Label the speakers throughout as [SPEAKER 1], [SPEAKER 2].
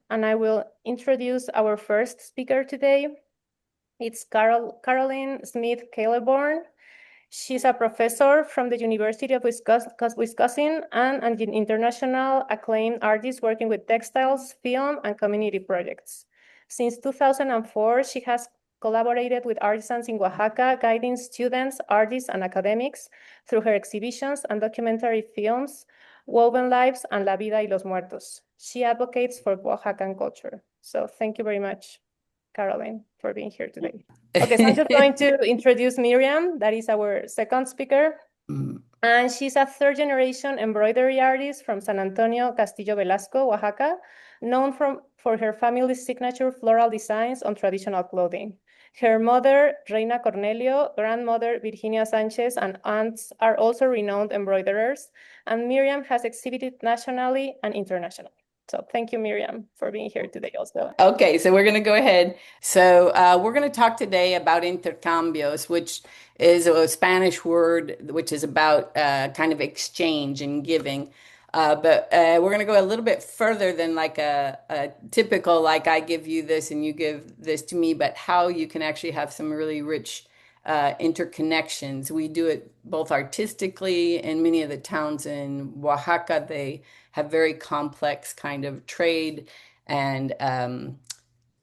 [SPEAKER 1] and I will introduce our first speaker today. It's Carolyn Smythe Kallenborn. She's a professor from the University of Wisconsin and an international acclaimed artist working with textiles, film, and community projects. Since 2004, she has collaborated with artisans in Oaxaca, guiding students, artists, and academics through her exhibitions and documentary films, Woven Lives and La Vida y los Muertos. She advocates for Oaxacan culture. So thank you very much, Carolyn, for being here today. Okay, so I'm just going to introduce Miriam, that is our second speaker. And she's a third-generation embroidery artist from San Antonino Castillo Velasco, Oaxaca, known for her family's signature floral designs on traditional clothing. Her mother, Reyna Cornelio, grandmother, Virginia Sanchez, and aunts are also renowned embroiderers, and Miriam has exhibited nationally and internationally. So thank you, Miriam, for being here today also.
[SPEAKER 2] Okay, so we're going to go ahead. So we're going to talk today about intercambios, which is a Spanish word which is about kind of exchange and giving. But we're going to go a little bit further than like a typical, like I give you this and you give this to me, but how you can actually have some really rich interconnections. We do it both artistically in many of the towns in Oaxaca. They have very complex kind of trade and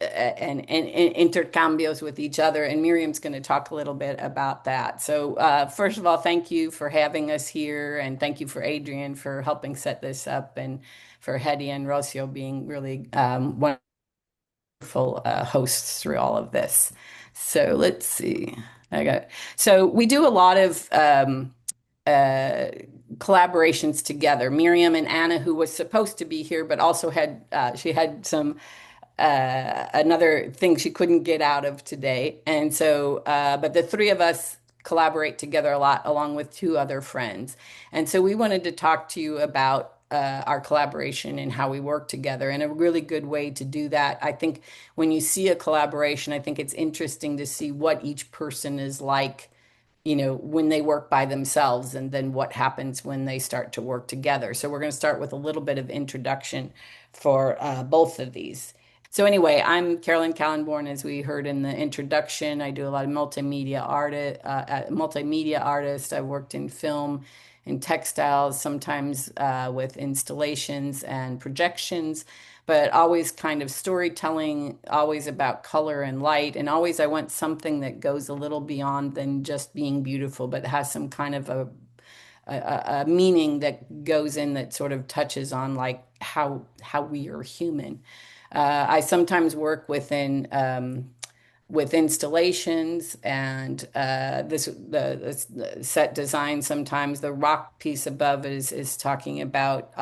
[SPEAKER 2] intercambios with each other. And Miriam's going to talk a little bit about that. So first of all, thank you for having us here. And thank you for Adrian for helping set this up, and for Hedy and Rocio being really wonderful hosts through all of this. So let's see. So we do a lot of collaborations together. Miriam and Anna, who was supposed to be here, but also had she had some another thing she couldn't get out of today. And so, but the three of us collaborate together a lot, along with two other friends. And so we wanted to talk to you about our collaboration and how we work together. And a really good way to do that, I think, when you see a collaboration, I think it's interesting to see what each person is like, when they work by themselves, and then what happens when they start to work together. So we're going to start with a little bit of introduction for both of these. So anyway, I'm Carolyn Kallenborn, as we heard in the introduction. I do a lot of multimedia artist. I've worked in film and textiles, sometimes with installations and projections, but always kind of storytelling, always about color and light. And always I want something that goes a little beyond than just being beautiful, but has some kind of a meaning that goes in, that sort of touches on like how we are human. I sometimes work with installations and the set design. Sometimes the rock piece above is talking about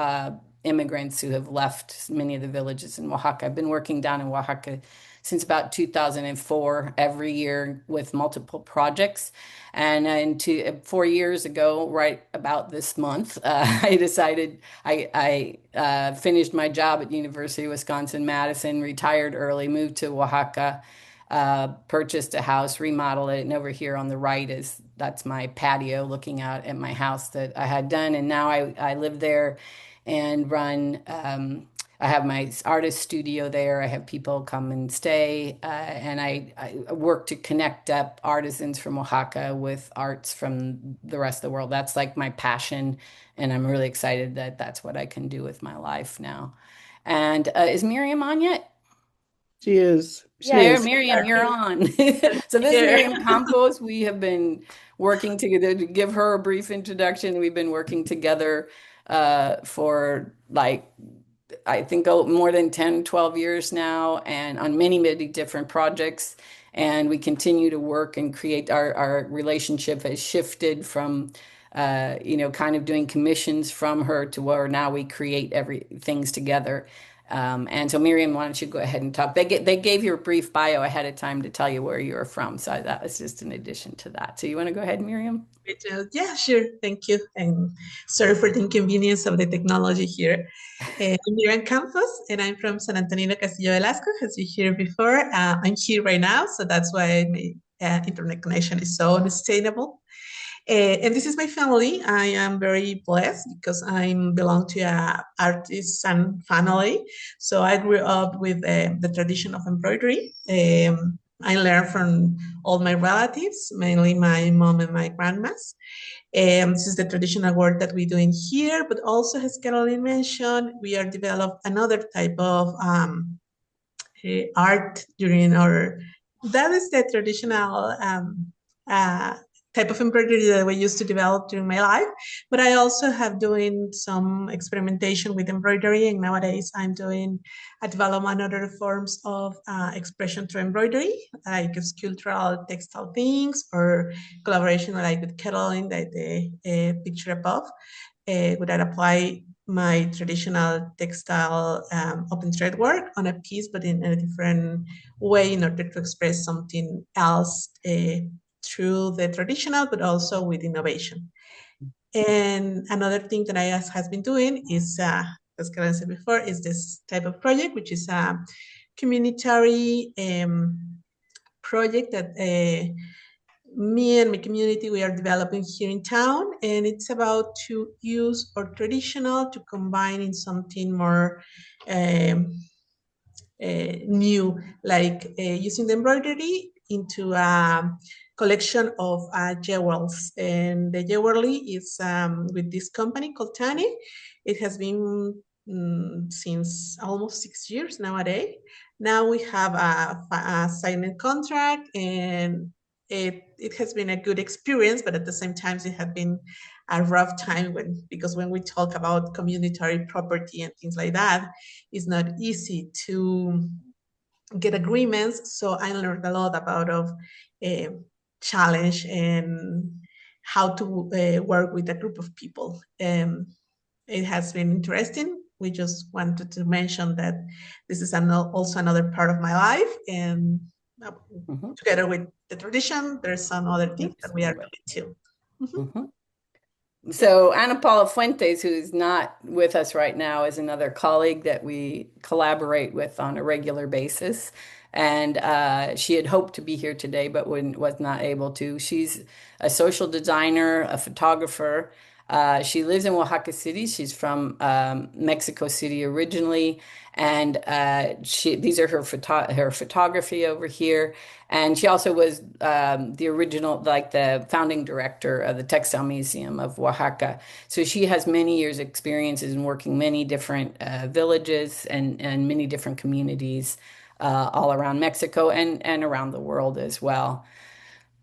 [SPEAKER 2] immigrants who have left many of the villages in Oaxaca. I've been working down in Oaxaca since about 2004, every year with multiple projects. And 4 years ago, right about this month, I decided I finished my job at University of Wisconsin-Madison, retired early, moved to Oaxaca, purchased a house, remodeled it, and over here on the right that's my patio looking out at my house that I had done. And now I live there and run. I have my artist studio there. I have people come and stay, and I work to connect up artisans from Oaxaca with arts from the rest of the world. That's like my passion, and I'm really excited that that's what I can do with my life now. And is Miriam on yet?
[SPEAKER 3] She is.
[SPEAKER 2] There, Miriam, you're on. So this is Miriam Campos. We have been working together. To give her a brief introduction, we've been working together for like, I think more than 10, 12 years now, and on many, many different projects. And we continue to work and create. Our relationship has shifted from, kind of doing commissions from her to where now we create things together. And so Miriam, why don't you go ahead and talk? They gave you a brief bio ahead of time to tell you where you were from. So that was just an addition to that. So you want to go ahead, Miriam?
[SPEAKER 3] Yeah, sure. Thank you. And sorry for the inconvenience of the technology here. I'm Miriam Campos, and I'm from San Antonino Castillo Velasco, as you heard before. I'm here right now, so that's why my internet connection is so unsustainable. And this is my family. I am very blessed because I belong to a artisan family. So I grew up with the tradition of embroidery. I learned from all my relatives, mainly my mom and my grandmas. This is the traditional work that we do in here, but also, as Carolyn mentioned, we are developed another type of art during our, that is the traditional uh, type of embroidery that we used to develop during my life. But I also have doing some experimentation with embroidery, and nowadays I'm doing a development other forms of expression through embroidery, like sculptural textile things, or collaboration like with Carolyn, like the picture above, would I apply my traditional textile open thread work on a piece, but in a different way in order to express something else through the traditional, but also with innovation. And another thing that I has been doing is, as Karen said before, is this type of project, which is a communitary project that me and my community, we are developing here in town, and it's about to use our traditional to combine in something more um, new, like using the embroidery into a collection of jewels. And the jewelry is with this company called Tani. It has been since almost 6 years nowadays. Now we have a signed contract, and it has been a good experience, but at the same time, it had been a rough time because when we talk about community property and things like that, it's not easy to get agreements. So I learned a lot about of challenge and how to work with a group of people. It has been interesting. We just wanted to mention that this is also another part of my life, and together with the tradition, there's some other things that we are doing too.
[SPEAKER 2] So Ana Paula Fuentes, who's not with us right now, is another colleague that we collaborate with on a regular basis. And she had hoped to be here today, but was not able to. She's a social designer, a photographer. She lives in Oaxaca City. She's from Mexico City originally, and these are her photography over here. And she also was the original, like the founding director of the Textile Museum of Oaxaca. So she has many years' experiences in working many different villages and many different communities all around Mexico and around the world as well.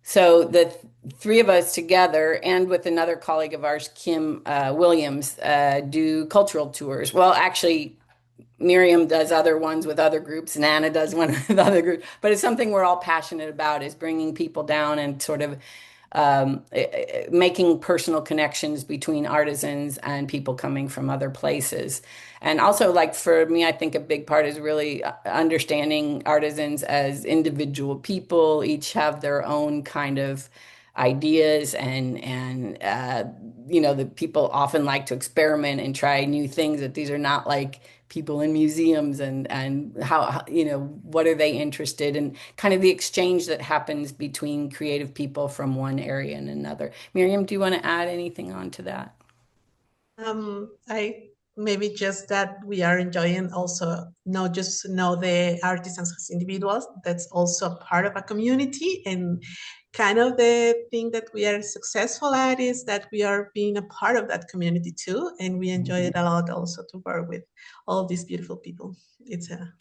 [SPEAKER 2] So the three of us together, and with another colleague of ours, Kim Williams, do cultural tours. Well, actually, Miriam does other ones with other groups, and Anna does one with other groups. But it's something we're all passionate about, is bringing people down and sort of making personal connections between artisans and people coming from other places. And also, like for me, I think a big part is really understanding artisans as individual people, each have their own kind of ideas and the people often like to experiment and try new things, that these are not like people in museums, and how what are they interested in, kind of the exchange that happens between creative people from one area and another. Miriam, do you want to add anything on to that?
[SPEAKER 3] I maybe just that we are enjoying also not just know the artisans as individuals, that's also part of a community. And kind of the thing that we are successful at is that we are being a part of that community too, and we enjoy it a lot also to work with all these beautiful people. It's a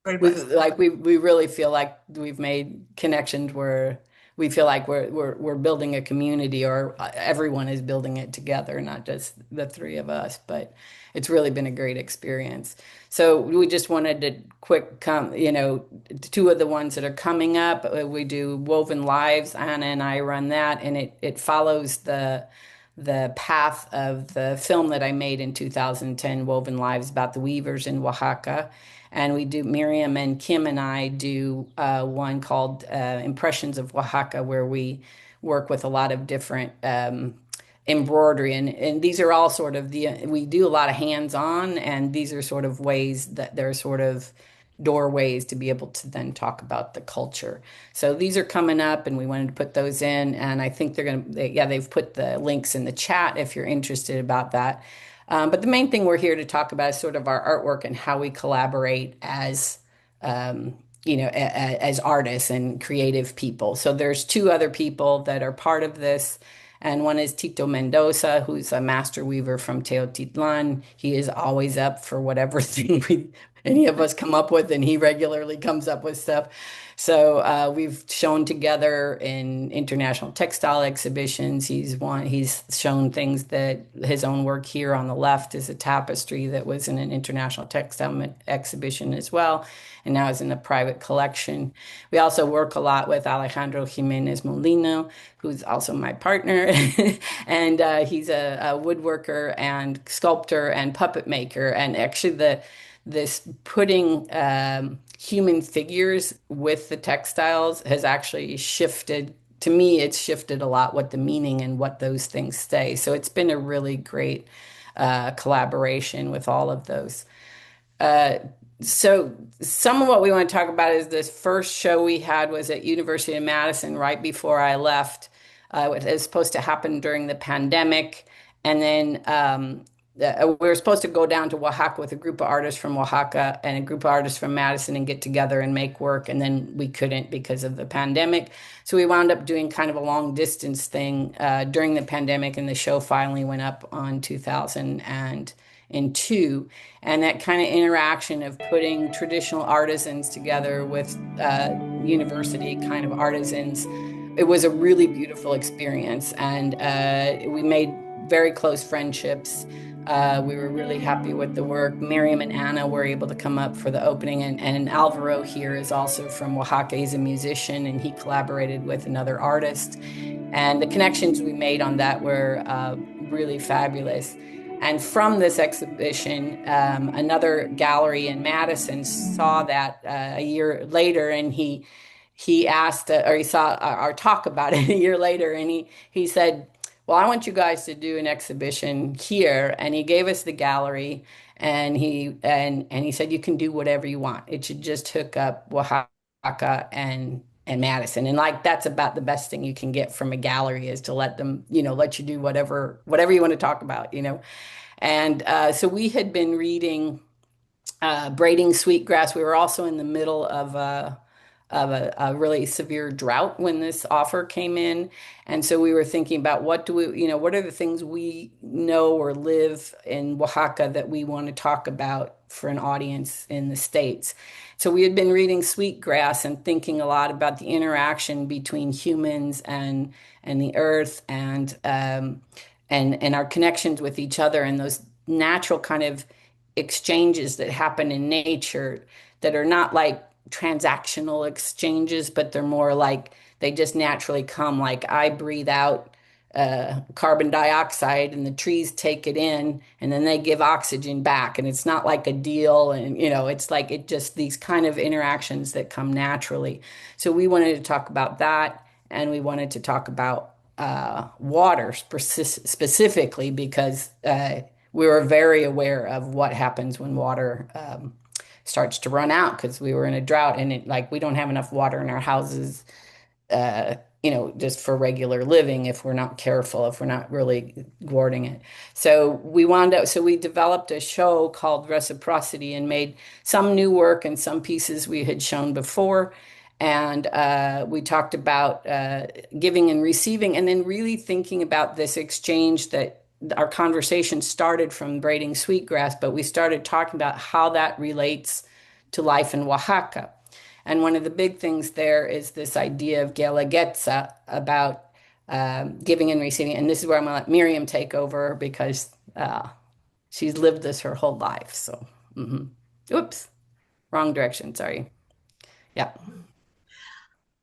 [SPEAKER 3] very blessed.
[SPEAKER 2] We really feel like we've made connections where we feel like we're building a community, or everyone is building it together, not just the three of us. But it's really been a great experience. So we just wanted to two of the ones that are coming up. We do Woven Lives. Anna and I run that, and it follows the path of the film that I made in 2010, Woven Lives, about the weavers in Oaxaca. And we do, Miriam and Kim and I do one called Impressions of Oaxaca, where we work with a lot of different embroidery. And these are all sort of we do a lot of hands-on, and these are sort of ways that they're sort of doorways to be able to then talk about the culture. So these are coming up, and we wanted to put those in, and I think they've put the links in the chat if you're interested about that. But the main thing we're here to talk about is sort of our artwork and how we collaborate as as artists and creative people. So there's two other people that are part of this. And one is Tito Mendoza, who's a master weaver from Teotitlan. He is always up for whatever thing any of us come up with, and he regularly comes up with stuff. So we've shown together in international textile exhibitions. He's shown things that his own work here on the left is a tapestry that was in an international textile exhibition as well, and now is in a private collection. We also work a lot with Alejandro Jimenez Molino, who's also my partner, and he's a woodworker and sculptor and puppet maker. And actually this putting human figures with the textiles has actually shifted. To me, it's shifted a lot what the meaning and what those things say. So it's been a really great collaboration with all of those. So some of what we want to talk about is this first show we had was at University of Madison right before I left. It was supposed to happen during the pandemic. And then we were supposed to go down to Oaxaca with a group of artists from Oaxaca and a group of artists from Madison and get together and make work. And then we couldn't because of the pandemic. So we wound up doing kind of a long distance thing during the pandemic. And the show finally went up on 2002. And that kind of interaction of putting traditional artisans together with university kind of artisans, it was a really beautiful experience. And we made very close friendships. We were really happy with the work. Miriam and Anna were able to come up for the opening, and Alvaro here is also from Oaxaca. He's a musician, and he collaborated with another artist. And the connections we made on that were really fabulous. And from this exhibition, another gallery in Madison saw that a year later, and he asked, or he saw our talk about it a year later, and he said, well, I want you guys to do an exhibition here. And he gave us the gallery, and he said, you can do whatever you want. It should just hook up Oaxaca and Madison. And like, that's about the best thing you can get from a gallery, is to let them, let you do whatever you want to talk about, And so we had been reading Braiding Sweetgrass. We were also in the middle of a really severe drought when this offer came in. And so we were thinking about what are the things we know or live in Oaxaca that we want to talk about for an audience in the States. So we had been reading Sweetgrass and thinking a lot about the interaction between humans and the earth and our connections with each other, and those natural kind of exchanges that happen in nature that are not like transactional exchanges, but they're more like they just naturally come. Like I breathe out carbon dioxide and the trees take it in, and then they give oxygen back, and it's not like a deal. And it's like these kind of interactions that come naturally. So we wanted to talk about that, and we wanted to talk about water specifically because we were very aware of what happens when water starts to run out, because we were in a drought, and we don't have enough water in our houses, just for regular living if we're not careful, if we're not really guarding it. So we developed a show called Reciprocity and made some new work and some pieces we had shown before. And we talked about giving and receiving, and then really thinking about this exchange that our conversation started from braiding sweetgrass, but we started talking about how that relates to life in Oaxaca. And one of the big things there is this idea of Guelaguetza, about giving and receiving. And this is where I'm going to let Miriam take over, because she's lived this her whole life. So, oops, wrong direction. Sorry. Yeah.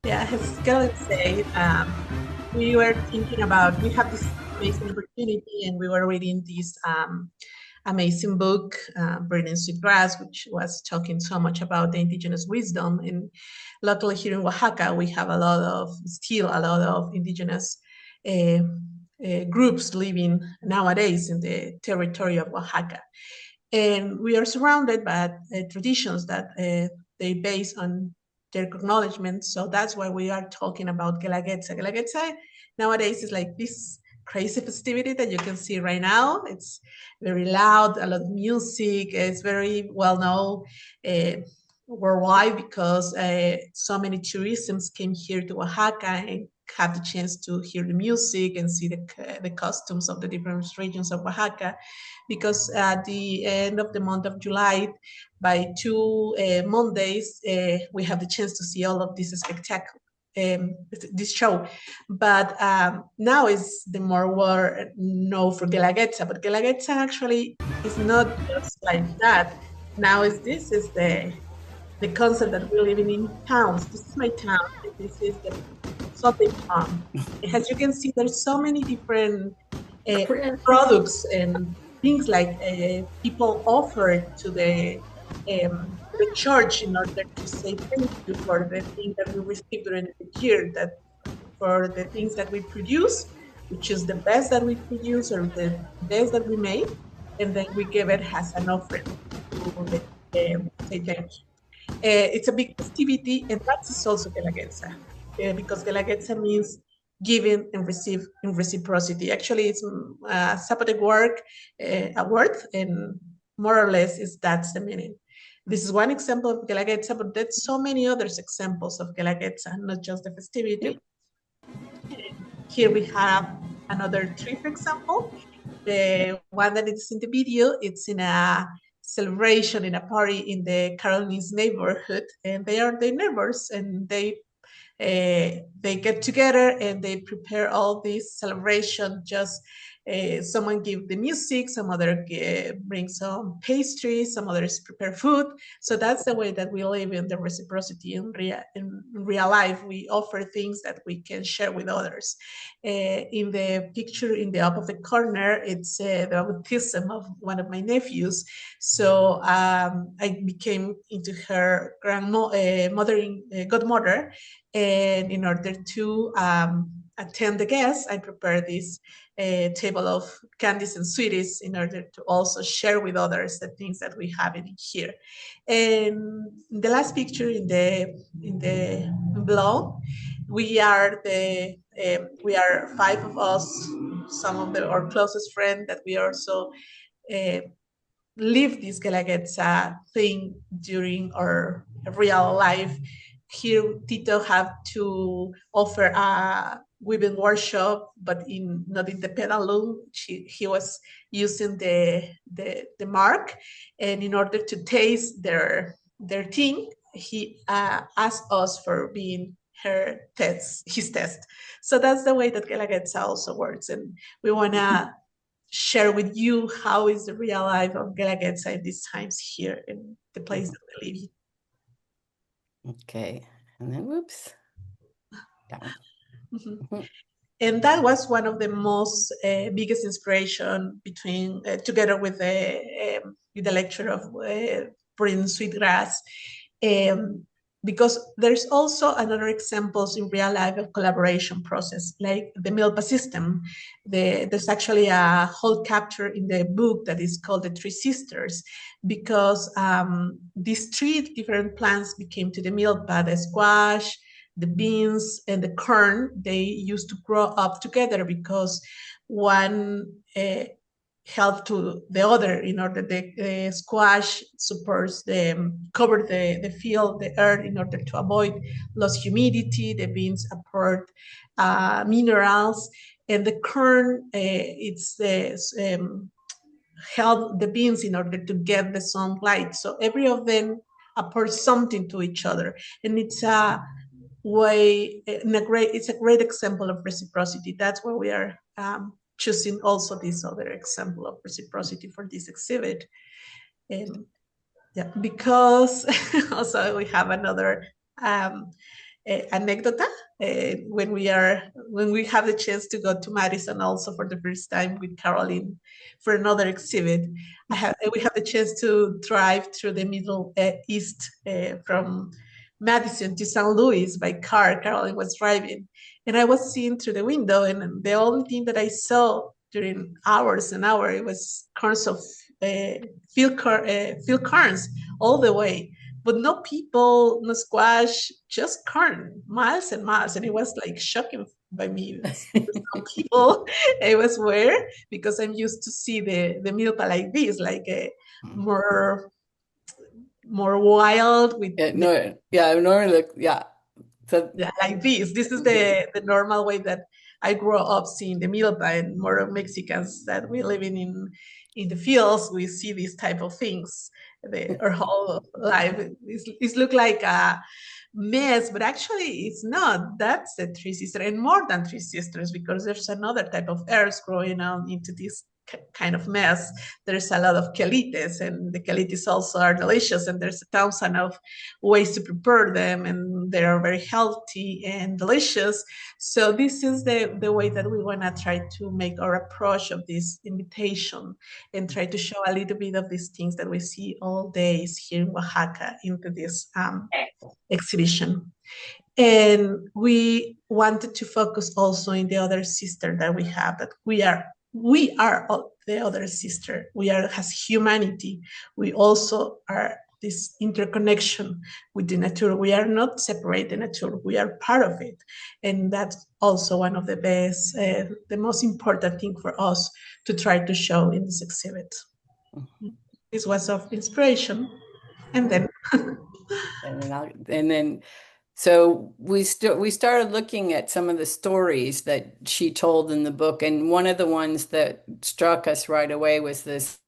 [SPEAKER 3] Yeah, I was gonna say, we were thinking about, we have this amazing opportunity, and we were reading this amazing book, Braiding Sweetgrass, which was talking so much about the indigenous wisdom. And luckily here in Oaxaca, we have still a lot of indigenous groups living nowadays in the territory of Oaxaca. And we are surrounded by traditions that they base on their acknowledgement. So that's why we are talking about Guelaguetza. Guelaguetza nowadays is like this crazy festivity that you can see right now. It's very loud, a lot of music. It's very well known worldwide because so many tourists came here to Oaxaca and have the chance to hear the music and see the costumes of the different regions of Oaxaca. Because at the end of the month of July, by 2 Mondays, we have the chance to see all of this spectacle, this show. But now is the more we're known for Guelaguetza, but Guelaguetza actually is not just like that. Now this is the concept that we're living in towns. This is my town. This is the Sote farm. As you can see, there's so many different products and things like people offer to the church in order to say thank you for the thing that we received during the year, that for the things that we produce, which is the best that we produce or the best that we made, and then we give it as an offering to say thank you. It's a big festivity, and that is also Guelaguetza, because Guelaguetza means giving and receive in reciprocity. Actually, it's a Zapotec word, and more or less that's the meaning. This is one example of Guelaguetza, but there's so many other examples of Guelaguetza, not just the festivity. Here we have another tree, for example. The one that is in the video, it's in a celebration, in a party in the Carolyn's neighborhood, and they are the neighbors, and they get together and they prepare all this celebration. Just someone give the music, some other bring some pastries, some others prepare food. So that's the way that we live in the reciprocity in real life. We offer things that we can share with others. In the picture in the opposite corner, it's the baptism of one of my nephews. So I became into her godmother, and in order to attend the guests, I prepared this table of candies and sweeties in order to also share with others the things that we have in here. And the last picture in the below, we are 5 of us, some of our closest friends that we also live this Guelaguetza thing during our real life. Here, Tito have to offer a weaving workshop, but not in the pedal loom. He was using the mark, and in order to taste their thing, he asked us for being his test. So that's the way that Guelaguetza also works, and we wanna share with you how is the real life of Guelaguetza in these times here in the place that we live in.
[SPEAKER 2] Okay, and then whoops. Down.
[SPEAKER 3] Mm-hmm. And that was one of the most biggest inspiration between together with the lecture of Prince Sweetgrass, because there's also another examples in real life of collaboration process, like the milpa system. There's actually a whole chapter in the book that is called The Three Sisters, because these 3 different plants became to the milpa: the squash, the beans, and the corn. They used to grow up together because one help to the other in order the squash supports cover the field, the earth, in order to avoid lost humidity. The beans apport minerals, and the corn it's help the beans in order to get the sunlight. So every of them apports something to each other, and it's a great example of reciprocity. That's why we are choosing also this other example of reciprocity for this exhibit. And yeah, because also we have another anecdota when we have the chance to go to Madison also for the first time with Carolyn for another exhibit. We have the chance to drive through the Middle East from Madison to St. Louis by car. Carolyn was driving, and I was seeing through the window, and the only thing that I saw during hours and hours, it was corns of field corns all the way but no people, no squash, just corn, miles and miles. And it was like shocking by me. Some people I was where, because I'm used to see the milpa like this, like a more wild with
[SPEAKER 2] no, yeah, normally, yeah. So,
[SPEAKER 3] yeah, like this. This is the normal way that I grew up seeing the milpa, and more Mexicans that we living in the fields, we see these type of things. Our whole life is look like a mess, but actually it's not. That's the three sisters, and more than three sisters, because there's another type of herbs growing on into this kind of mess. There's a lot of quelites, and the quelites also are delicious, and there's a thousand of ways to prepare them, and they are very healthy and delicious. So this is the way that we want to try to make our approach of this invitation, and try to show a little bit of these things that we see all days here in Oaxaca into this exhibition. And we wanted to focus also in the other sister that we have, that we are all the other sister. We are as humanity. We also are this interconnection with the nature. We are not separate the nature. We are part of it, and that's also one of the best, the most important thing for us to try to show in this exhibit. This was of inspiration, and then
[SPEAKER 2] and then so we started looking at some of the stories that she told in the book, and one of the ones that struck us right away was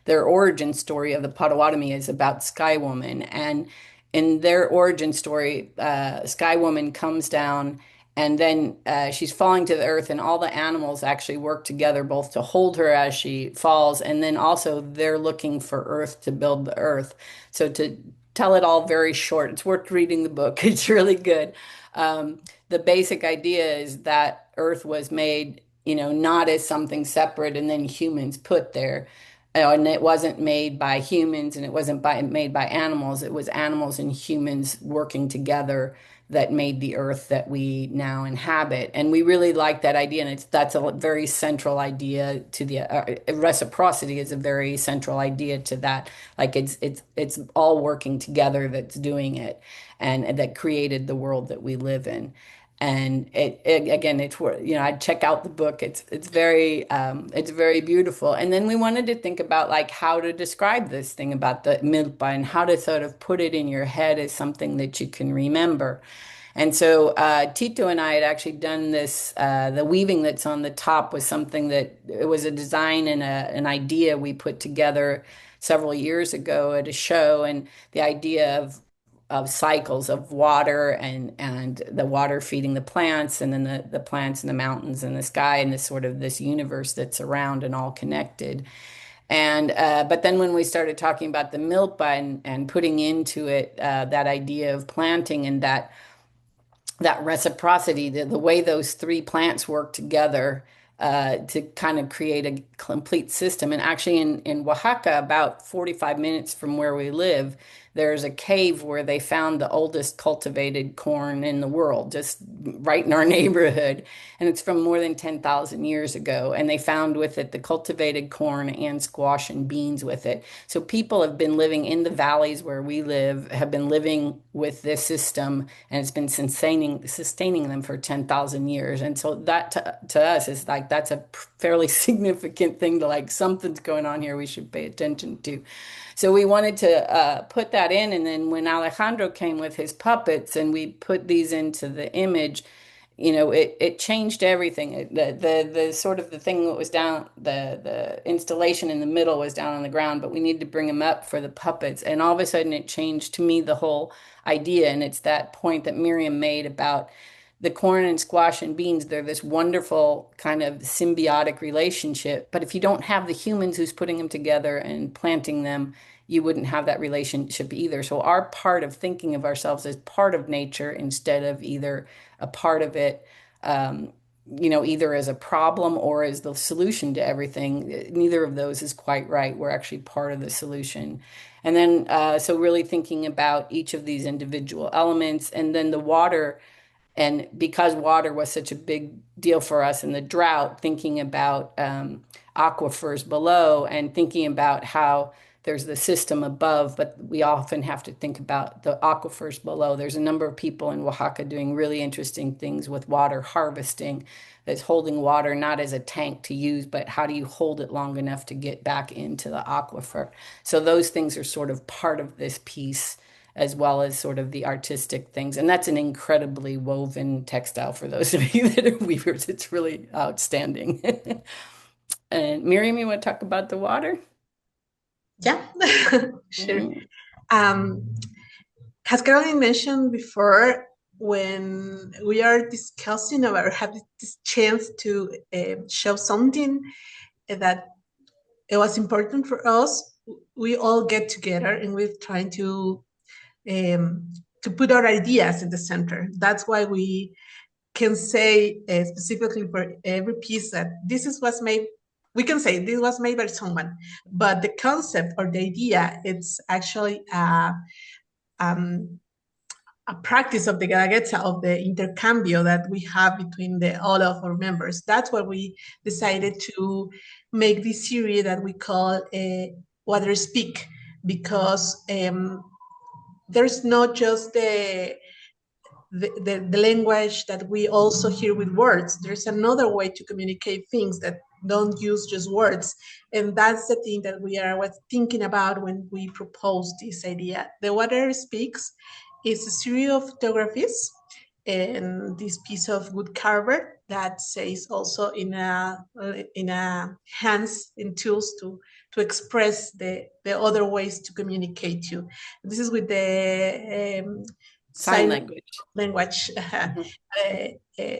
[SPEAKER 2] their origin story of the Potawatomi is about Sky Woman. And in their origin story, Sky Woman comes down and then she's falling to the earth, and all the animals actually work together both to hold her as she falls, and then also they're looking for earth to build the earth. So to tell it all very short, it's worth reading the book. It's really good. The basic idea is that earth was made, not as something separate and then humans put there. And it wasn't made by humans, and it wasn't made by animals. It was animals and humans working together that made the earth that we now inhabit. And we really like that idea. And that's a very central idea to the reciprocity is a very central idea to that. Like it's all working together that's doing it, and that created the world that we live in. And again, I'd check out the book. It's very beautiful. And then we wanted to think about like how to describe this thing about the milpa and how to sort of put it in your head as something that you can remember. And so Tito and I had actually done this. The weaving that's on the top was something that it was a design and an idea we put together several years ago at a show, and the idea of cycles of water and the water feeding the plants, and then the plants and the mountains and the sky, and this universe that's around and all connected. And but then when we started talking about the milpa and putting into it that idea of planting and that reciprocity, the way those three plants work together to kind of create a complete system. And actually, in Oaxaca, about 45 minutes from where we live, there's a cave where they found the oldest cultivated corn in the world, just right in our neighborhood. And it's from more than 10,000 years ago. And they found with it the cultivated corn and squash and beans with it. So people have been living in the valleys where we live, have been living with this system, and it's been sustaining them for 10,000 years. And so that to us is like, that's a fairly significant thing to like, something's going on here we should pay attention to. So we wanted to put that in, and then when Alejandro came with his puppets and we put these into the image, it changed everything. The sort of the thing that was down, the installation in the middle was down on the ground, but we needed to bring them up for the puppets, and all of a sudden it changed to me the whole idea. And it's that point that Miriam made about the corn and squash and beans. They're this wonderful kind of symbiotic relationship. But if you don't have the humans who's putting them together and planting them, you wouldn't have that relationship either. So our part of thinking of ourselves as part of nature instead of either a part of it, either as a problem or as the solution to everything, neither of those is quite right. We're actually part of the solution. And then, so really thinking about each of these individual elements, and then the water. And because water was such a big deal for us in the drought, thinking about aquifers below, and thinking about how there's the system above, but we often have to think about the aquifers below. There's a number of people in Oaxaca doing really interesting things with water harvesting, that's holding water not as a tank to use, but how do you hold it long enough to get back into the aquifer? So those things are sort of part of this piece, as well as sort of the artistic things. And that's an incredibly woven textile for those of you that are weavers. It's really outstanding. And Miriam, you want to talk about the water?
[SPEAKER 3] Yeah, sure.
[SPEAKER 2] Mhm.
[SPEAKER 3] As Caroline mentioned before, when we are discussing or have this chance to show something that it was important for us, we all get together and we're trying to put our ideas in the center. That's why we can say specifically for every piece that this is what's made. We can say this was made by someone, but the concept or the idea, it's actually a practice of the Guelaguetza, of the Intercambio that we have between all of our members. That's why we decided to make this series that we call Water Speak, because there's not just the language that we also hear with words. There's another way to communicate things that don't use just words. And that's the thing that we are thinking about when we propose this idea. The Water Speaks is a series of photographies and this piece of wood carver that says also in a hands and tools to express the other ways to communicate to. This is with the
[SPEAKER 2] Sign language.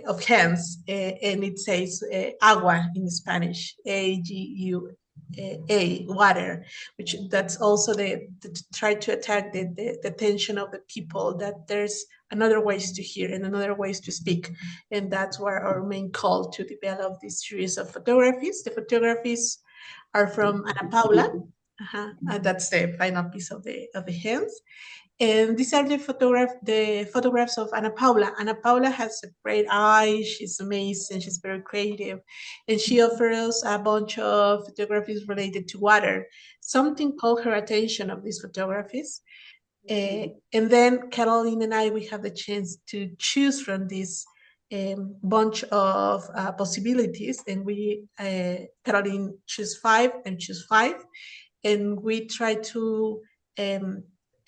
[SPEAKER 3] Of hands, and it says agua in Spanish, A-G-U-A, water, which that's also to try to attack the attention of the people, that there's another ways to hear and another ways to speak. And that's where our main call to develop this series of photographies. The photographies are from Ana Paula. That's the final piece of the hands. And these are the photographs of Ana Paula. Ana Paula has a great eye. She's amazing. She's very creative. And she offers a bunch of photographies related to water. Something caught her attention of these photographies. And then Caroline and I, we have the chance to choose from this bunch of possibilities. And Caroline choose 5 and choose 5. And we try to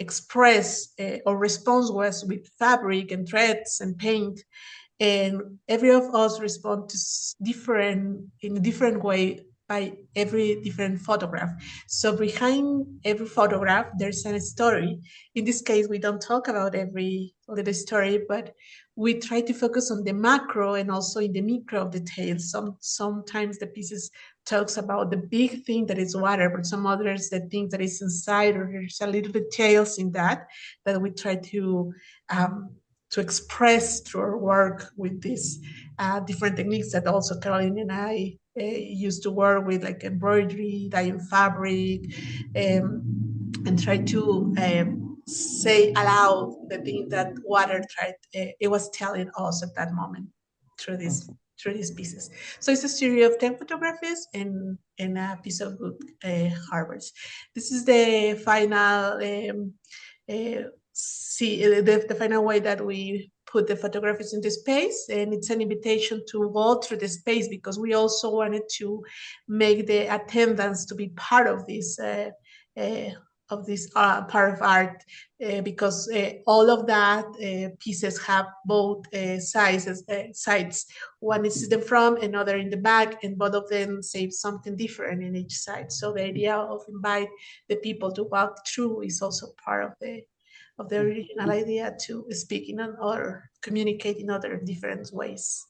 [SPEAKER 3] express our response was with fabric and threads and paint, and every of us respond to in a different way by every different photograph. So behind every photograph there's a story. In this case we don't talk about every little story, but we try to focus on the macro and also in the micro of details. Sometimes the pieces talks about the big thing that is water, but some others the thing that is inside, or there's a little details in that we try to express through our work with these different techniques that also Caroline and I used to work with, like embroidery, dyeing fabric, and try to say aloud the thing that water it was telling us at that moment through these pieces. So it's a series of 10 photographies and a piece of wood harvest. This is the final the final way that we put the photographs into space, and it's an invitation to walk through the space, because we also wanted to make the attendance to be part of this part of art, because all of that pieces have both sides. One is in the front, another in the back, and both of them say something different in each side. So the idea of invite the people to walk through is also part of the original idea, to speak in or communicate in other different ways.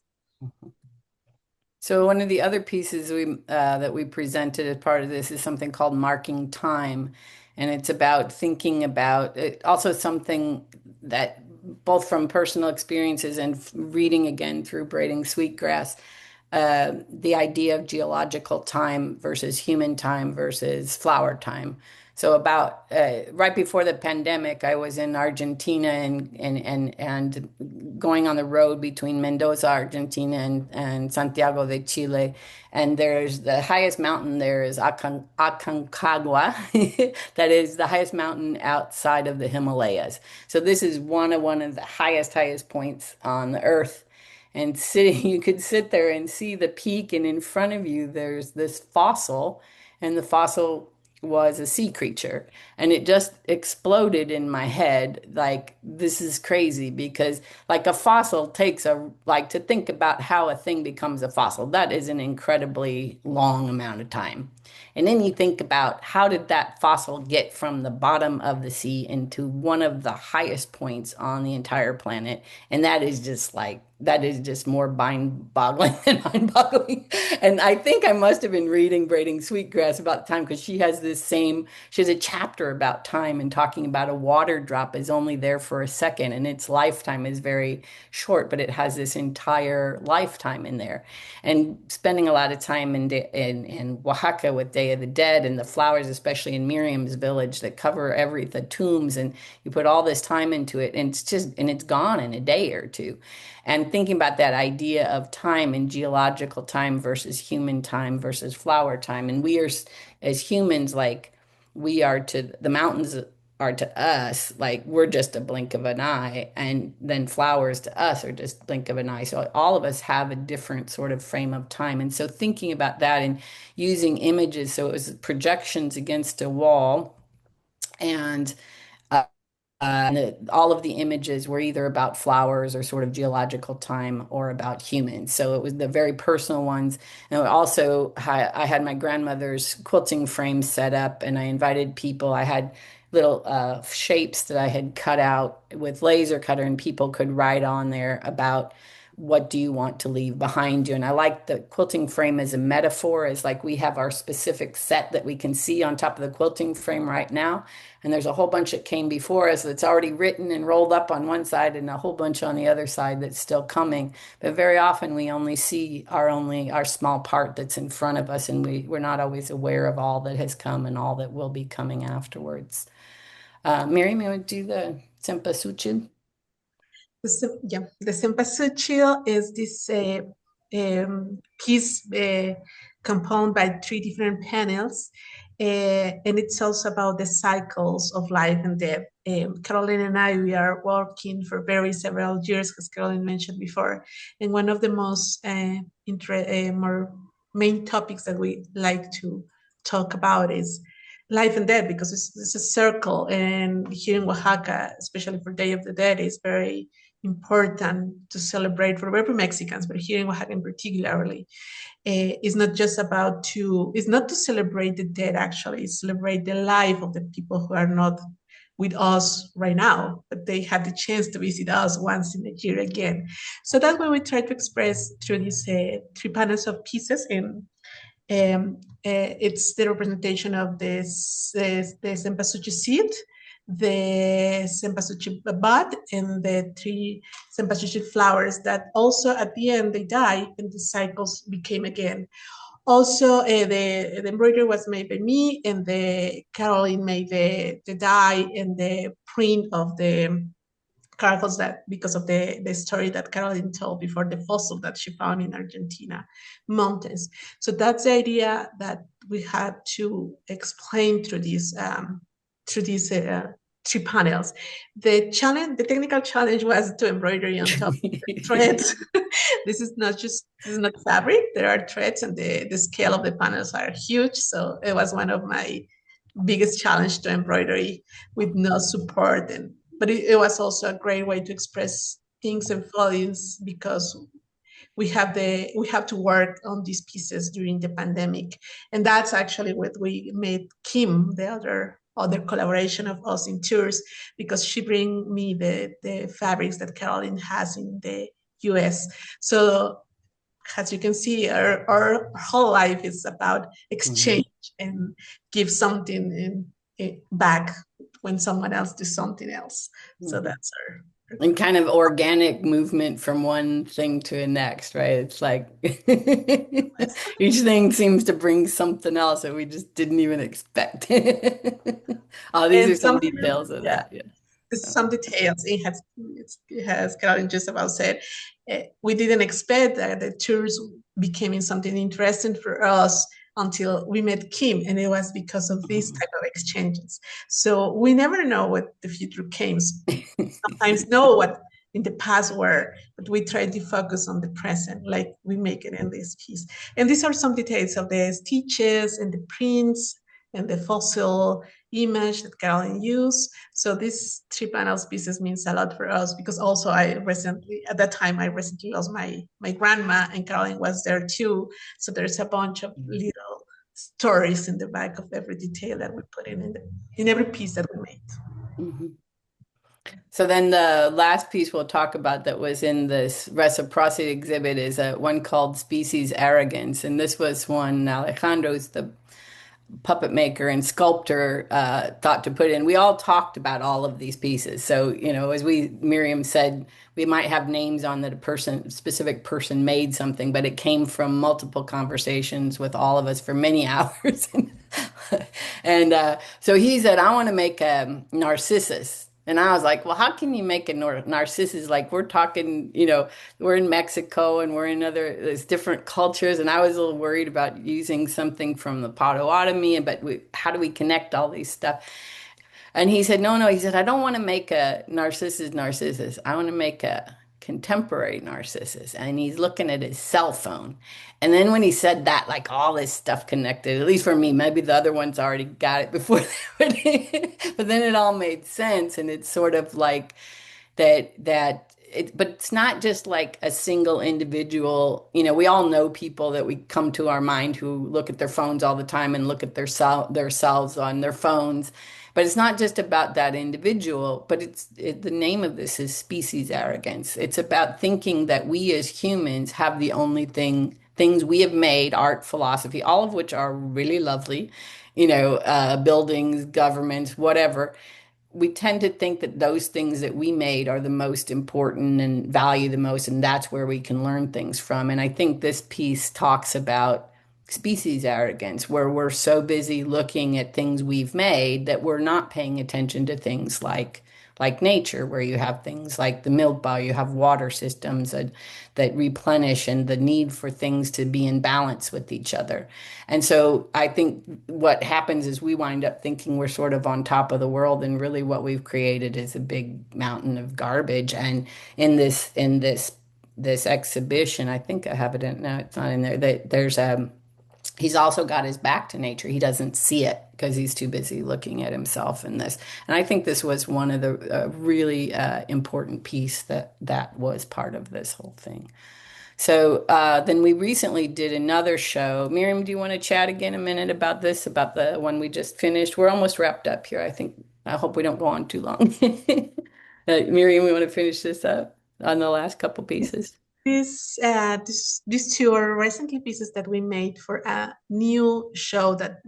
[SPEAKER 2] So one of the other pieces that we presented as part of this is something called Marking Time. And it's about thinking about it, also something that both from personal experiences and reading again through Braiding Sweetgrass, the idea of geological time versus human time versus flower time. So about right before the pandemic, I was in Argentina and going on the road between Mendoza, Argentina, and Santiago de Chile. And there's the highest mountain there is Aconcagua, that is the highest mountain outside of the Himalayas. So this is one of the highest points on the earth. And sitting, you could sit there and see the peak, and in front of you, there's this fossil, and the fossil was a sea creature. And it just exploded in my head like, this is crazy because, like, a fossil takes like, to think about how a thing becomes a fossil, that is an incredibly long amount of time. And then you think about how did that fossil get from the bottom of the sea into one of the highest points on the entire planet. And that is just like, that is just more mind-boggling than mind-boggling. And I think I must have been reading Braiding Sweetgrass about the time, because she has a chapter about time and talking about a water drop is only there for a second and its lifetime is very short, but it has this entire lifetime in there. And spending a lot of time in Oaxaca with Day of the Dead and the flowers, especially in Miriam's village that cover the tombs, and you put all this time into it, and it's gone in a day or two. And thinking about that idea of time and geological time versus human time versus flower time. And we are, as humans, like, we are to the mountains are to us, like, we're just a blink of an eye. And then flowers to us are just blink of an eye. So all of us have a different sort of frame of time. And so thinking about that and using images, so it was projections against a wall, and all of the images were either about flowers or sort of geological time or about humans. So it was the very personal ones. And I had my grandmother's quilting frame set up, and I invited people. I had little shapes that I had cut out with laser cutter, and people could write on there about what do you want to leave behind you. And I like the quilting frame as a metaphor, as like we have our specific set that we can see on top of the quilting frame right now. And there's a whole bunch that came before us that's already written and rolled up on one side, and a whole bunch on the other side that's still coming. But very often we only see our small part that's in front of us, and we're not always aware of all that has come and all that will be coming afterwards. Miriam, you want to do the cempasúchil?
[SPEAKER 3] The cempasúchil is this piece composed by 3 different panels, and it's also about the cycles of life and death. Carolyn and I, we are working for several years, as Carolyn mentioned before, and one of the most more main topics that we like to talk about is life and death, because it's a circle, and here in Oaxaca, especially for Day of the Dead, is very important to celebrate for every Mexicans, but here in Oaxaca particularly, it's not to celebrate the dead, actually, it's celebrate the life of the people who are not with us right now, but they have the chance to visit us once in a year again. So that's what we try to express through these 3 panels of pieces. And it's the representation of the cempasúchil seed, the cempasúchil bud, and the 3 cempasúchil flowers that also at the end they die and the cycles became again. Also, the embroidery was made by me, and Carolyn made the dye and the print of the caracals, that because of the story that Carolyn told before, the fossil that she found in Argentina mountains. So that's the idea that we had to explain through these 3 panels. The technical challenge was to embroidery on top of the threads. This is not fabric. There are threads, and the scale of the panels are huge. So it was one of my biggest challenge to embroidery with no support. But it was also a great way to express things and feelings, because we have to work on these pieces during the pandemic. And that's actually what we made Kim, the other collaboration of us in tours, because she bring me the fabrics that Carolyn has in the US. So as you can see, our whole life is about exchange and give something back when someone else does something else. So that's our
[SPEAKER 2] And kind of organic movement from one thing to the next, right? It's like each thing seems to bring something else that we just didn't even expect. Oh, these are
[SPEAKER 3] And
[SPEAKER 2] some
[SPEAKER 3] some,
[SPEAKER 2] details of
[SPEAKER 3] yeah,
[SPEAKER 2] that. Yeah.
[SPEAKER 3] some details. It has Carolyn just about said. We didn't expect that the tours becoming something interesting for us until we met Kim, and it was because of these type of exchanges. So we never know what the future came. Sometimes know what in the past were, but we try to focus on the present, like we make it in this piece. And these are some details of the stitches and the prints and the fossil image that Carolyn used. So these 3 panels pieces means a lot for us because also at that time, I recently lost my grandma, and Carolyn was there too. So there's a bunch of little stories in the back of every detail that we put in every piece that we made.
[SPEAKER 2] Mm-hmm. So then the last piece we'll talk about that was in this reciprocity exhibit is one called Species Arrogance. And this was one Alejandro's the puppet maker and sculptor thought to put in. We all talked about all of these pieces. So, as Miriam said, we might have names on that specific person made something, but it came from multiple conversations with all of us for many hours. And so he said, I want to make a Narcissus. And I was like, well, how can you make a Narcissus? Like we're talking, we're in Mexico and there's different cultures. And I was a little worried about using something from the Potawatomi, but how do we connect all these stuff? And he said, no, he said, I don't want to make a Narcissus. I want to make a contemporary Narcissus. And he's looking at his cell phone. And then when he said that, like all this stuff connected, at least for me, maybe the other ones already got it before they would, but then it all made sense. And it's sort of like but it's not just like a single individual. We all know people that we come to our mind who look at their phones all the time and look at themselves on their phones. But it's not just about that individual, but the name of this is species arrogance. It's about thinking that we as humans have the only things we have made, art, philosophy, all of which are really lovely, buildings, governments, whatever. We tend to think that those things that we made are the most important and value the most, and that's where we can learn things from. And I think this piece talks about species arrogance, where we're so busy looking at things we've made that we're not paying attention to things like nature, where you have things like the milkbow, you have water systems that replenish, and the need for things to be in balance with each other. And so I think what happens is we wind up thinking we're sort of on top of the world, and really what we've created is a big mountain of garbage. And in this exhibition, I think I have it in, no, it's not in there. He's also got his back to nature. He doesn't see it because he's too busy looking at himself in this. And I think this was one of the really important piece that was part of this whole thing. So then we recently did another show. Miriam, do you want to chat again a minute about this, about the one we just finished?'re almost wrapped up here. I hope we don't go on too long. Miriam, we want to finish this up on the last couple pieces.
[SPEAKER 3] These two are recently pieces that we made for a new show that,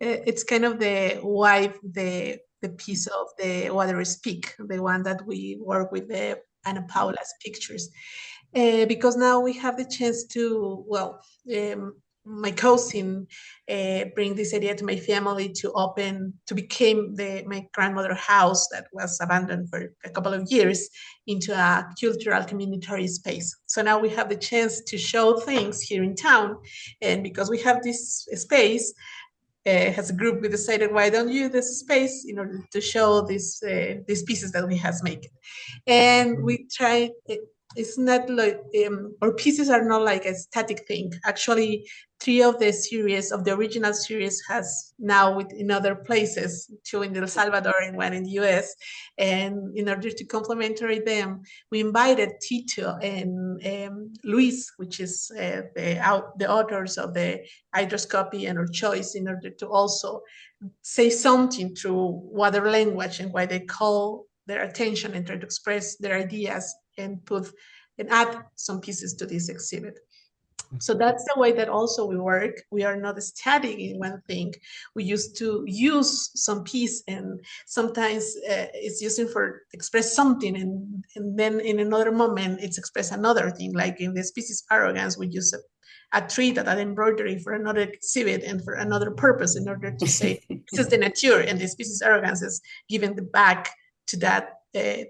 [SPEAKER 3] it's kind of the piece of the Water Speak, the one that we work with the Ana Paula's pictures. Because now we have the chance to, my cousin bring this idea to my family to become my grandmother's house that was abandoned for a couple of years into a cultural community space. So now we have the chance to show things here in town. And because we have this space, as a group, we decided, why don't you use this space in order to show these pieces that we have made. And we tried, it's not like, our pieces are not like a static thing. Actually, 3 of the original series has now in other places, 2 in El Salvador and 1 in the US. And in order to complementary them, we invited Tito and Luis, which is the authors of the hydroscopy and our choice, in order to also say something through water language and why they call their attention and try to express their ideas and add some pieces to this exhibit. So that's the way that also we work. We are not static in one thing. We used to use some piece, and sometimes it's using for express something, and then in another moment it's express another thing. Like in the species arrogance, we use a tree that an embroidery for another exhibit and for another purpose in order to say this is the nature, and the species arrogance is giving the back to that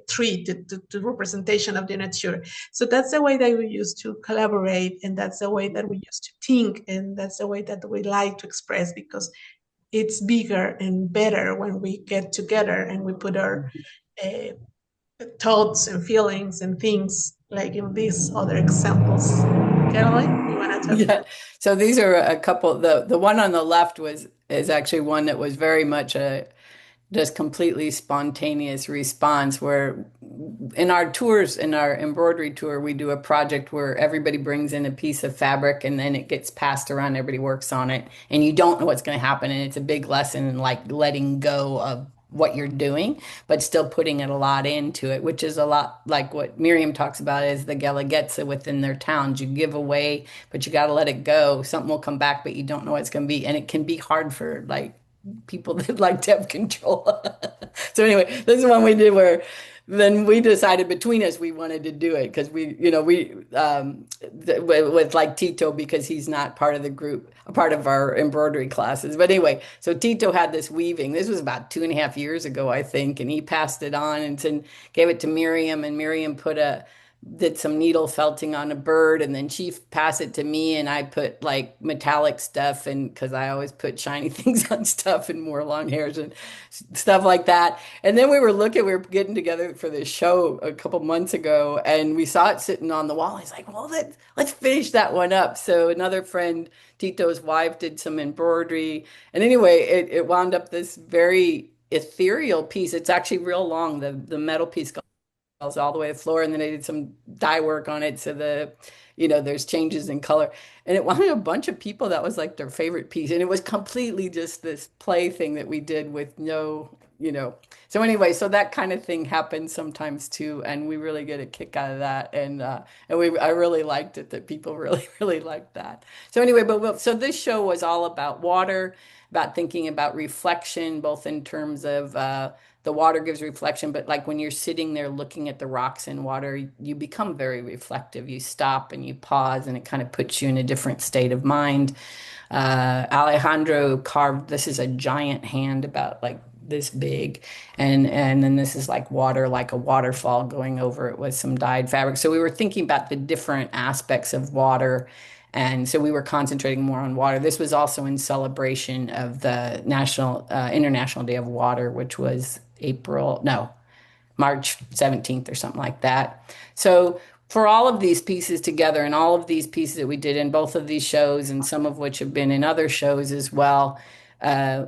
[SPEAKER 3] tree, to representation of the nature. So that's the way that we used to collaborate, and that's the way that we used to think, and that's the way that we like to express, because it's bigger and better when we get together and we put our thoughts and feelings and things like in these other examples. Caroline, you want to talk?
[SPEAKER 2] Yeah. So these are a couple. The one on the left is actually one that was very much a just completely spontaneous response, where in our tours, in our embroidery tour, we do a project where everybody brings in a piece of fabric and then it gets passed around, everybody works on it, and you don't know what's going to happen. And it's a big lesson in like letting go of what you're doing, but still putting it a lot into it, which is a lot like what Miriam talks about is the Guelaguetza within their towns. You give away, but you got to let it go. Something will come back, but you don't know what it's going to be. And it can be hard for like people that like to have control. So anyway, this is one we did where then we decided between us we wanted to do it because with like Tito, because he's not part of the group, a part of our embroidery classes. But anyway, so Tito had this weaving. This was about 2.5 years ago, I think, and he passed it on and gave it to Miriam, and Miriam did some needle felting on a bird, and then she passed it to me, and I put like metallic stuff, and because I always put shiny things on stuff and more long hairs and stuff like that. And then we were getting together for this show a couple months ago, and we saw it sitting on the wall. He's like, well, let's finish that one up. So another friend, Tito's wife, did some embroidery, and anyway, it wound up this very ethereal piece. It's actually real long. The metal piece all the way to the floor, and then I did some dye work on it, so there's changes in color, and it wanted a bunch of people that was like their favorite piece, and it was completely just this play thing that we did with so anyway, so that kind of thing happens sometimes too, and we really get a kick out of that, and I really liked it, that people really really liked that. So anyway, so this show was all about water, about thinking about reflection, both in terms of the water gives reflection, but like when you're sitting there looking at the rocks in water, you become very reflective. You stop and you pause, and it kind of puts you in a different state of mind. Alejandro carved, this is a giant hand about like this big, and then this is like water, like a waterfall going over it with some dyed fabric. So we were thinking about the different aspects of water, and so we were concentrating more on water. This was also in celebration of the International Day of Water, which was March 17th or something like that. So for all of these pieces together, and all of these pieces that we did in both of these shows, and some of which have been in other shows as well,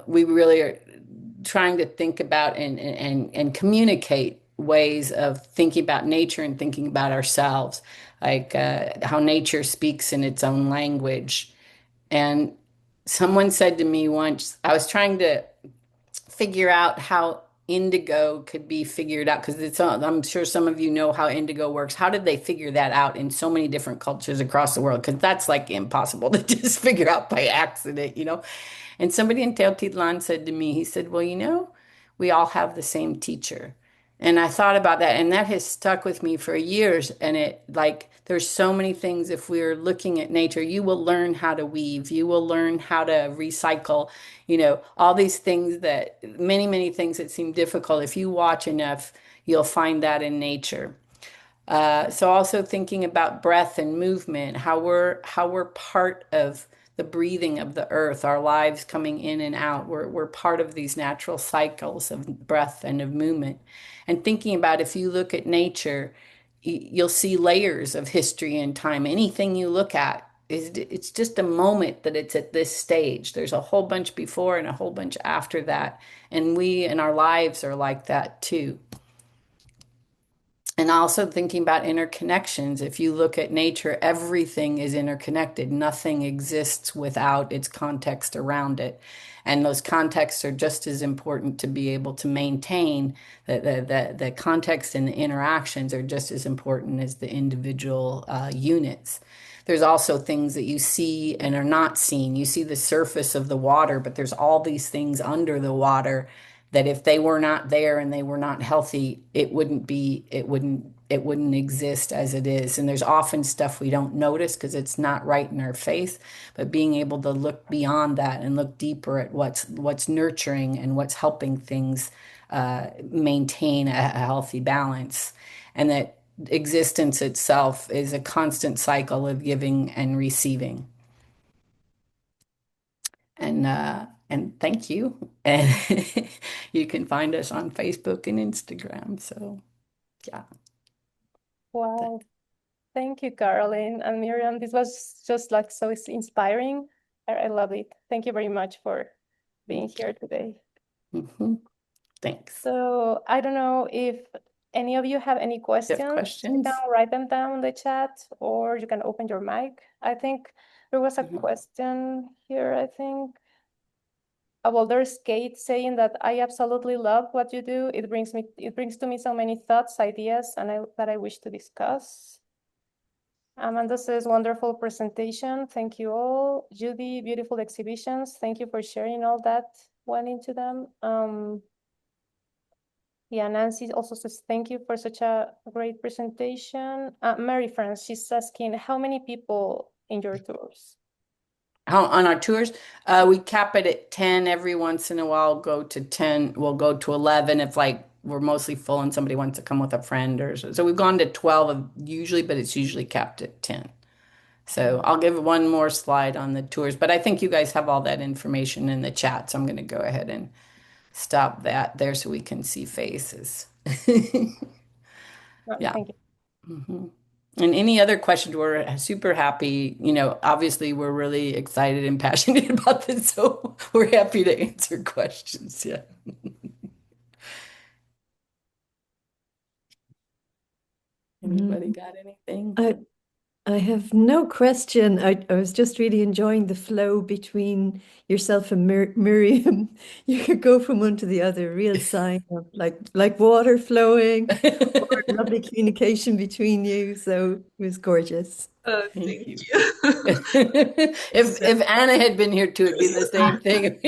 [SPEAKER 2] we really are trying to think about and communicate ways of thinking about nature and thinking about ourselves, like how nature speaks in its own language. And someone said to me once, I was trying to figure out how indigo could be figured out, because I'm sure some of you know how indigo works. How did they figure that out in so many different cultures across the world? Because that's like impossible to just figure out by accident. And somebody in Teotitlán said to me, he said, well, we all have the same teacher. And I thought about that, and that has stuck with me for years. And there's so many things. If we're looking at nature, you will learn how to weave, you will learn how to recycle, all these things, that many, many things that seem difficult. If you watch enough, you'll find that in nature. So also thinking about breath and movement, how we're part of the breathing of the earth, our lives coming in and out. We're part of these natural cycles of breath and of movement. And thinking about, if you look at nature, you'll see layers of history and time. Anything you look at, it's just a moment that it's at this stage. There's a whole bunch before and a whole bunch after that. And we in our lives are like that too. And also thinking about interconnections. If you look at nature, everything is interconnected. Nothing exists without its context around it. And those contexts are just as important to be able to maintain. The context and the interactions are just as important as the individual units. there's also things that you see and are not seen. You see the surface of the water, but there's all these things under the water that if they were not there and they were not healthy, it wouldn't exist as it is. And there's often stuff we don't notice because it's not right in our face, but being able to look beyond that and look deeper at what's nurturing and what's helping things maintain a healthy balance, and that existence itself is a constant cycle of giving and receiving. And thank you. And you can find us on Facebook and Instagram. So yeah.
[SPEAKER 1] Wow. Thank you, Carolyn and Miriam. This was just like so inspiring. I love it. Thank you very much for being here today.
[SPEAKER 2] Thanks.
[SPEAKER 1] So I don't know if any of you have any questions. You can write them down in the chat, or you can open your mic. I think there was a question here, I think. Well, there's Kate saying that I absolutely love what you do. It brings to me so many thoughts, ideas, and that I wish to discuss. Amanda says, wonderful presentation. Thank you all. Judy, beautiful exhibitions. Thank you for sharing all that went into them. Yeah, Nancy also says, thank you for such a great presentation. Mary France, she's asking, how many people in your tours?
[SPEAKER 2] On our tours, we cap it at 10. Every once in a while, go to 10. We'll go to 11 if like we're mostly full and somebody wants to come with a friend or so. So we've gone to 12 usually, but it's usually capped at 10. So I'll give one more slide on the tours, but I think you guys have all that information in the chat. So I'm going to go ahead and stop that there so we can see faces. Yeah.
[SPEAKER 1] Thank you.
[SPEAKER 2] And any other questions, we're super happy. Obviously we're really excited and passionate about this, so we're happy to answer questions. Yeah. Anybody got anything?
[SPEAKER 4] I have no question. I was just really enjoying the flow between yourself and Miriam. You could go from one to the other, real sign of like water flowing, or lovely communication between you. So it was gorgeous.
[SPEAKER 3] Thank you.
[SPEAKER 2] If Anna had been here too, it'd be the same thing.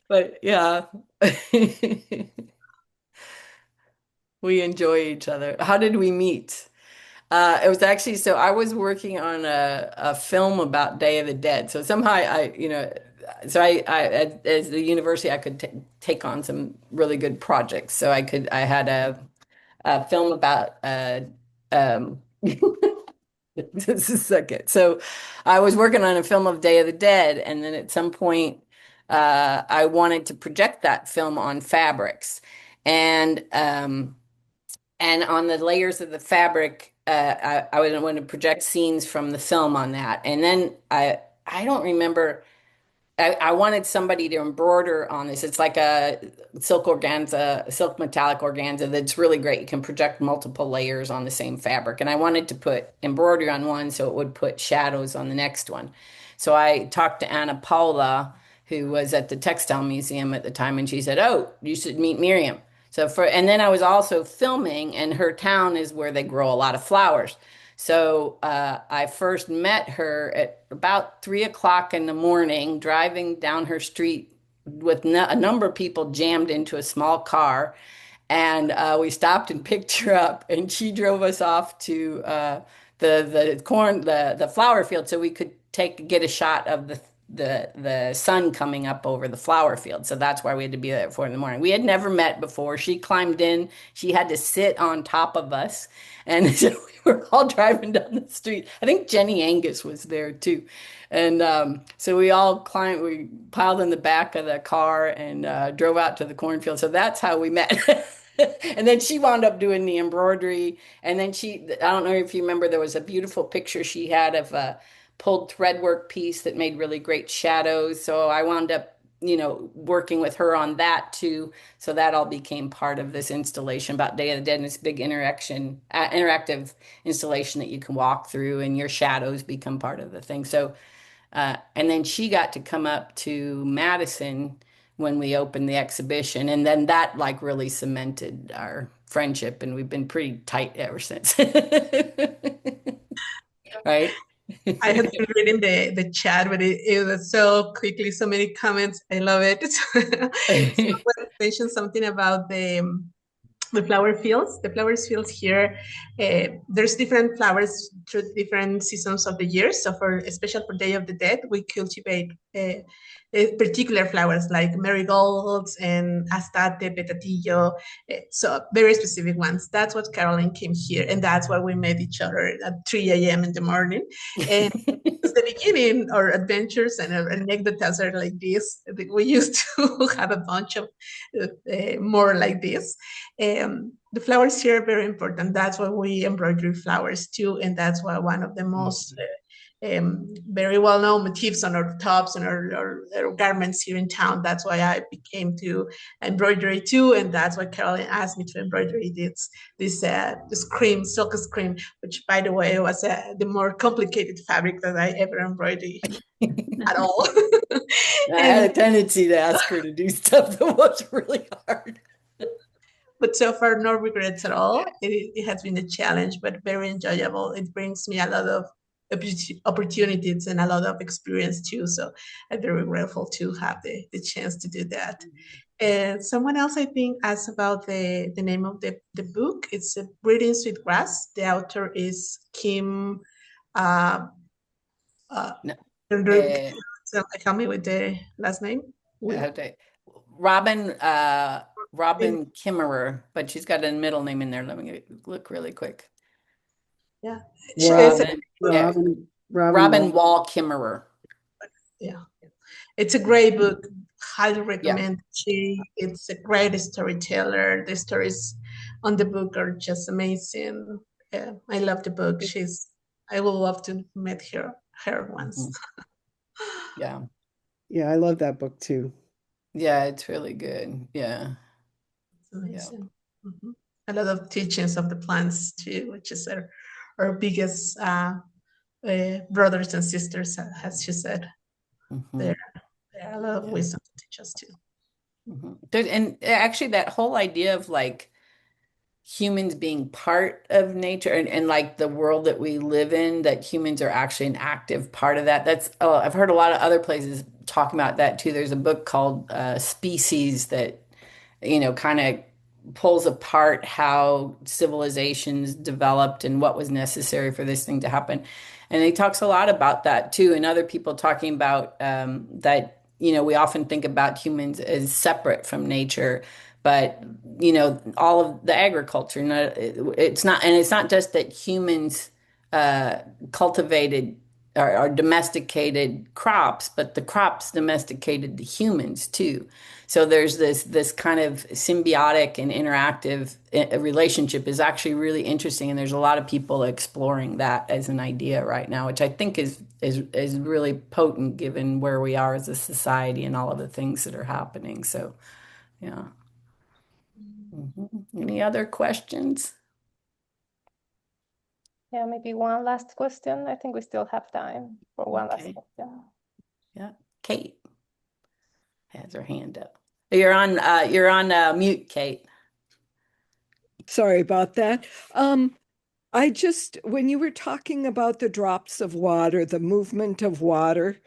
[SPEAKER 2] But yeah. We enjoy each other. How did we meet? It was actually, so I was working on a film about Day of the Dead. So somehow as the university, I could take on some really good projects. So I had a film about, just a second. So I was working on a film of Day of the Dead. And then at some point, I wanted to project that film on fabrics. And on the layers of the fabric, I would want to project scenes from the film on that. And then I don't remember. I wanted somebody to embroider on this. It's like a silk metallic organza that's really great. You can project multiple layers on the same fabric. And I wanted to put embroidery on one so it would put shadows on the next one. So I talked to Anna Paula, who was at the Textile Museum at the time, and she said, "Oh, you should meet Miriam." And then I was also filming, and her town is where they grow a lot of flowers. So I first met her at about 3 o'clock in the morning, driving down her street with a number of people jammed into a small car. And we stopped and picked her up, and she drove us off to the flower field so we could get a shot of the sun coming up over the flower field. So that's why we had to be there at 4 a.m. We had never met before. She climbed in. She had to sit on top of us. And so we were all driving down the street. I think Jenny Angus was there too. And so we all we piled in the back of the car and drove out to the cornfield. So that's how we met. And then she wound up doing the embroidery. And then I don't know if you remember, there was a beautiful picture she had of pulled threadwork piece that made really great shadows. So I wound up, working with her on that too. So that all became part of this installation about Day of the Dead, and this big interactive installation that you can walk through, and your shadows become part of the thing. So, and then she got to come up to Madison when we opened the exhibition. And then that like really cemented our friendship, and we've been pretty tight ever since. Right?
[SPEAKER 3] I have been reading the chat, but it was so quickly, so many comments. I love it. Someone mentioned something about the flower fields. The flowers fields here, there's different flowers through different seasons of the year. So especially for Day of the Dead, we cultivate particular flowers like marigolds and astate, petatillo. So very specific ones. That's what Carolyn came here, and that's why we met each other at 3 a.m. in the morning. And the beginning, our adventures and our anecdotes are like this. We used to have a bunch of more like this. The flowers here are very important. That's why we embroider flowers too, and that's why one of the most very well-known motifs on our tops and our garments here in town. That's why I became to embroidery too, and that's why Carolyn asked me to embroidery this scream, silk scream, which by the way was the more complicated fabric that I ever embroidered at all.
[SPEAKER 2] I had a tendency to ask her to do stuff that was really hard.
[SPEAKER 3] But so far, no regrets at all. It has been a challenge, but very enjoyable. It brings me a lot of opportunities and a lot of experience too. So I'm very grateful to have the chance to do that. And someone else, I think, asked about the name of the book. It's Breeding Sweet Grass. The author is Kim. Help me with the last name.
[SPEAKER 2] Robin Kimmerer, but she's got a middle name in there. Let me look really quick.
[SPEAKER 3] Yeah.
[SPEAKER 2] Robin Wall Kimmerer.
[SPEAKER 3] Yeah. It's a great book. Highly recommend. It's a great storyteller. The stories on the book are just amazing. I love the book. I would love to meet her once.
[SPEAKER 2] Yeah.
[SPEAKER 5] Yeah, I love that book too.
[SPEAKER 2] Yeah, it's really good. Yeah.
[SPEAKER 3] It's amazing. Yeah. A lot of teachings of the plants too, which is our biggest brothers and sisters, as she said. There are a lot of wisdom to teach us too.
[SPEAKER 2] And actually that whole idea of like humans being part of nature and like the world that we live in, that humans are actually an active part of that. That's I've heard a lot of other places talking about that too. There's a book called Species that, kind of pulls apart how civilizations developed and what was necessary for this thing to happen. And he talks a lot about that too. And other people talking about that, we often think about humans as separate from nature, but all of the agriculture, it's not just that humans cultivated or domesticated crops, but the crops domesticated the humans too. So there's this kind of symbiotic and interactive relationship is actually really interesting, and there's a lot of people exploring that as an idea right now, which I think is really potent given where we are as a society and all of the things that are happening. So, yeah. Any other questions?
[SPEAKER 1] Yeah, maybe one last question. I think we still have time for one last question.
[SPEAKER 2] Yeah, Kate has her hand up. You're on mute, Kate.
[SPEAKER 5] Sorry about that. When you were talking about the drops of water, the movement of water,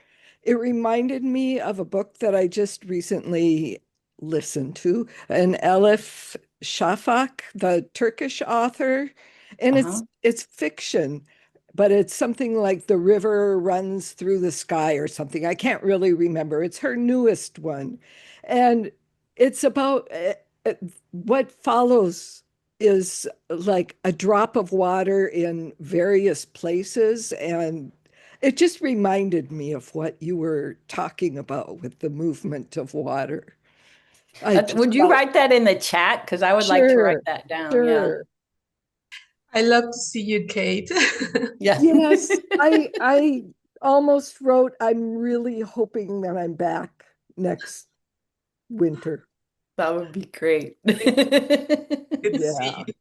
[SPEAKER 5] it reminded me of a book that I just recently listened to, an Elif Shafak, the Turkish author, and it's fiction, but it's something like The River Runs Through the Sky or something. I can't really remember. It's her newest one. And it's about what follows is like a drop of water in various places. And it just reminded me of what you were talking about with the movement of water.
[SPEAKER 2] Would you write that in the chat? Because I would like to write that down.
[SPEAKER 5] Sure.
[SPEAKER 3] I love to see you, Kate.
[SPEAKER 2] Yeah.
[SPEAKER 5] Yes, I almost wrote, I'm really hoping that I'm back next winter.
[SPEAKER 2] That would be great.
[SPEAKER 3] Good to see you.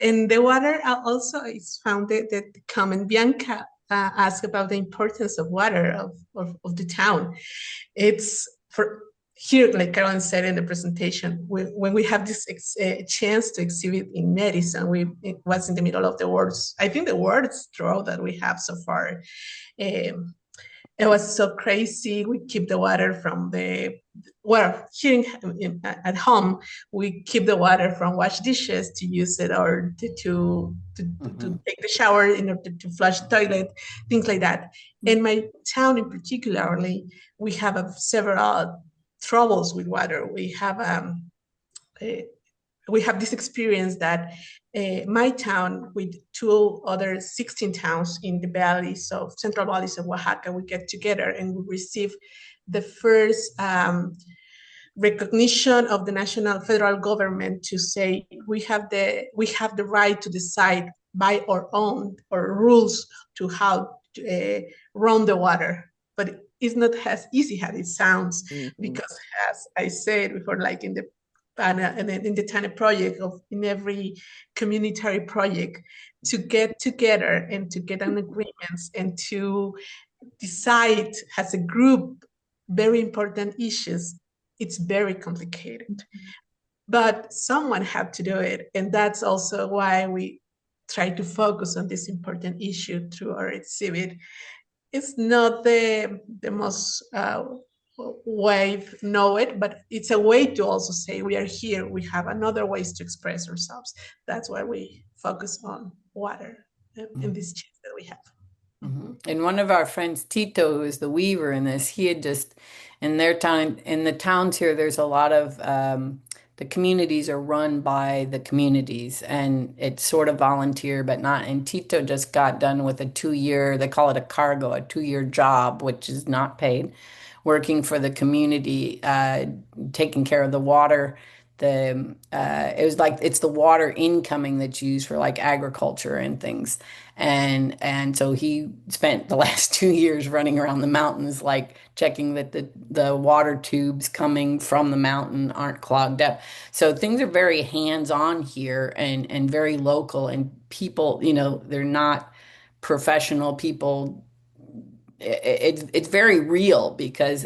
[SPEAKER 3] And the water also is found that comment. Bianca asked about the importance of water of the town. here, like Carolyn said in the presentation, when we have this chance to exhibit in Madison, it was in the middle of the worst, I think the worst drought that we have so far. It was so crazy. We keep the water from here at home, we keep the water from wash dishes to use it, or to take the shower in order to flush the toilet, things like that. In my town in particularly, we have several troubles with water. We have this experience that my town with two other 16 towns in the valleys of central valleys of Oaxaca, we get together and we receive the first recognition of the national federal government to say we have the right to decide by our own or rules to how to run the water. But it's not as easy as it sounds, because as I said before, like in the TANE project, in every community project, to get together and to get an agreement and to decide as a group very important issues, it's very complicated. But someone had to do it, and that's also why we try to focus on this important issue through our exhibit. It's not the most way to know it, but it's a way to also say we are here, we have another ways to express ourselves. That's why we focus on water in this chance that we have.
[SPEAKER 2] And one of our friends, Tito, who is the weaver in this, he had just, in their town, in the towns here, there's a lot of, the communities are run by the communities, and it's sort of volunteer, but not. And Tito just got done with a 2-year, they call it a cargo, a 2-year job, which is not paid, working for the community, taking care of the water. It was like it's the water incoming that's used for like agriculture and things, and so he spent the last 2 years running around the mountains, like checking that the water tubes coming from the mountain aren't clogged up. So things are very hands-on here and very local, and people, they're not professional people. It's very real because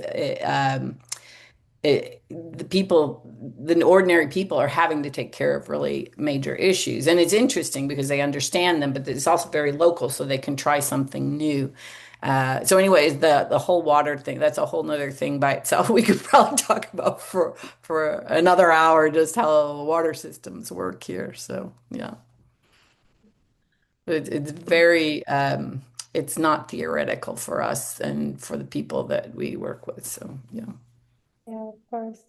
[SPEAKER 2] the ordinary people are having to take care of really major issues. And it's interesting because they understand them, but it's also very local, so they can try something new. So anyways, the whole water thing, that's a whole nother thing by itself. We could probably talk about for another hour, just how water systems work here. So yeah. It's very, it's not theoretical for us and for the people that we work with. So yeah.
[SPEAKER 1] Yeah, of course.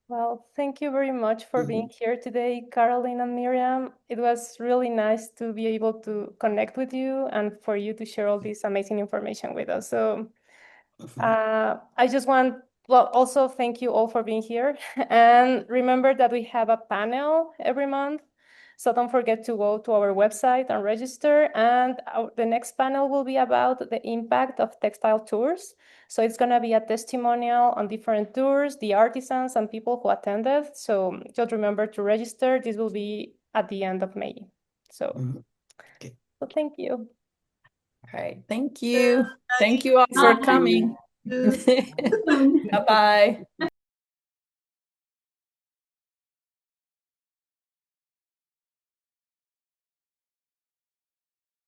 [SPEAKER 1] Well, thank you very much for being here today, Carolyn and Miriam. It was really nice to be able to connect with you and for you to share all this amazing information with us. So I just also thank you all for being here. And remember that we have a panel every month. So don't forget to go to our website and register. And the next panel will be about the impact of textile tours. So it's going to be a testimonial on different tours, the artisans and people who attended. So just remember to register. This will be at the end of May. So,
[SPEAKER 2] Okay.
[SPEAKER 1] So thank you.
[SPEAKER 2] All right. Thank you. Thank you all for coming. Bye-bye.